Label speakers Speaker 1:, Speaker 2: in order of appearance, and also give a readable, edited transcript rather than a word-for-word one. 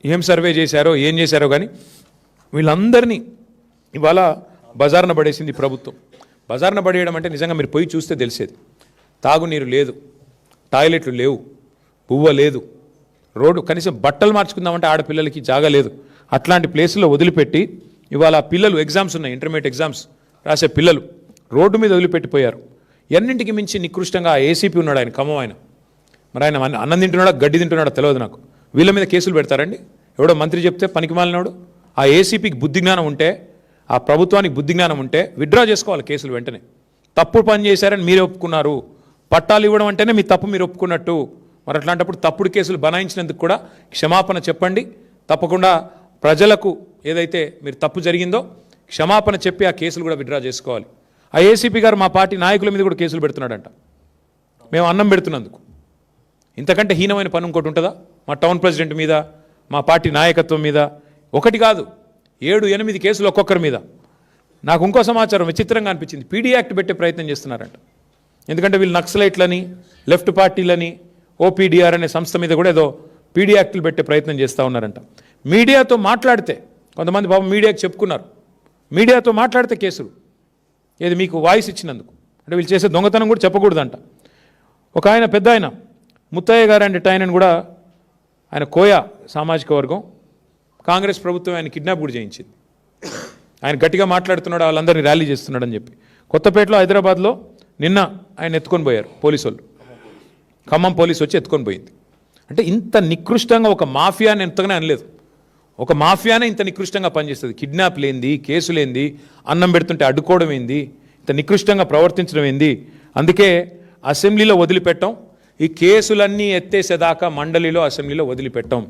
Speaker 1: ఏం సర్వే చేశారో ఏం చేశారో కానీ వీళ్ళందరినీ ఇవాళ బజార్న పడేసింది ప్రభుత్వం. బజార్న పడేయడం అంటే నిజంగా మీరు పోయి చూస్తే తెలిసేది. తాగునీరు లేదు, టాయిలెట్లు లేవు, పువ్వ లేదు, రోడ్డు కనీసం బట్టలు మార్చుకుందామంటే ఆడపిల్లలకి జాగా లేదు. అట్లాంటి ప్లేసుల్లో వదిలిపెట్టి ఇవాళ పిల్లలు ఎగ్జామ్స్ ఉన్నాయి, ఇంటర్మీడియట్ ఎగ్జామ్స్ రాసే పిల్లలు రోడ్డు మీద వదిలిపెట్టిపోయారు. ఎన్నింటికి మించి నికృష్టంగా ఏసీపీ ఉన్నాడు, ఆయన ఖమ్మం ఆయన. మరి ఆయన అన్నం తింటున్నాడా గడ్డి తింటున్నాడో తెలియదు నాకు. వీళ్ళ మీద కేసులు పెడతారండి? ఎవడో మంత్రి చెప్తే పనికిమాలినోడు. ఆ ఏసీపీకి బుద్ధి జ్ఞానం ఉంటే, ఆ ప్రభుత్వానికి బుద్ధి జ్ఞానం ఉంటే విత్డ్రా చేసుకోవాలి కేసులు వెంటనే. తప్పుడు పని చేశారని మీరే ఒప్పుకున్నారు, పట్టాలు ఇవ్వడం అంటేనే మీ తప్పు మీరు ఒప్పుకున్నట్టు. మరి అట్లాంటప్పుడు తప్పుడు కేసులు బనాయించినందుకు కూడా క్షమాపణ చెప్పండి. తప్పకుండా ప్రజలకు ఏదైతే మీరు తప్పు జరిగిందో క్షమాపణ చెప్పి ఆ కేసులు కూడా విత్డ్రా చేసుకోవాలి. ఆ ఏసీపీ గారు మా పార్టీ నాయకుల మీద కూడా కేసులు పెడుతున్నాడంట, మేము అన్నం పెడుతున్నందుకు. ఇంతకంటే హీనమైన పని ఇంకోటి ఉంటుందా? మా టౌన్ ప్రెసిడెంట్ మీద, మా పార్టీ నాయకత్వం మీద ఒకటి కాదు 7-8 కేసులు ఒక్కొక్కరి మీద. నాకు ఇంకో సమాచారం విచిత్రంగా అనిపించింది, పీడీ యాక్ట్ పెట్టే ప్రయత్నం చేస్తున్నారంట. ఎందుకంటే వీళ్ళు నక్సలైట్లని, లెఫ్ట్ పార్టీలని, ఓపీడీఆర్ అనే సంస్థ మీద కూడా ఏదో పీడీ యాక్టులు పెట్టే ప్రయత్నం చేస్తూ ఉన్నారంట. మీడియాతో మాట్లాడితే, కొంతమంది పాపం మీడియాకి చెప్పుకున్నారు, మీడియాతో మాట్లాడితే కేసులు. ఏది మీకు వాయిస్ ఇచ్చినందుకు అంటే వీళ్ళు చేసే దొంగతనం కూడా చెప్పకూడదంట. ఒక ఆయన పెద్ద ఆయన ముత్తయ్య గారు అంటే ఆయనను కూడా, ఆయన కోయ సామాజిక వర్గం, కాంగ్రెస్ ప్రభుత్వం ఆయన కిడ్నాప్ కూడా చేయించింది. ఆయన గట్టిగా మాట్లాడుతున్నాడు, వాళ్ళందరినీ ర్యాలీ చేస్తున్నాడని చెప్పి. కొత్తపేటలో, హైదరాబాద్లో నిన్న ఆయన ఎత్తుకొని పోయారు పోలీసు వాళ్ళు. ఖమ్మం పోలీసు వచ్చి ఎత్తుకొని పోయింది. అంటే ఇంత నికృష్టంగా ఒక మాఫియాని ఎంతగానే అనలేదు. ఒక మాఫియానే ఇంత నికృష్టంగా పనిచేస్తుంది. కిడ్నాప్ లేంది, కేసు లేంది, అన్నం పెడుతుంటే అడ్డుకోవడం ఏంది, ఇంత నికృష్టంగా ప్రవర్తించడం ఏంది. అందుకే అసెంబ్లీలో వదిలిపెట్టాం, ఈ కేసులన్నీ ఎత్తేసేదాకా మండలిలో, అసెంబ్లీలో వదిలిపెట్టాం.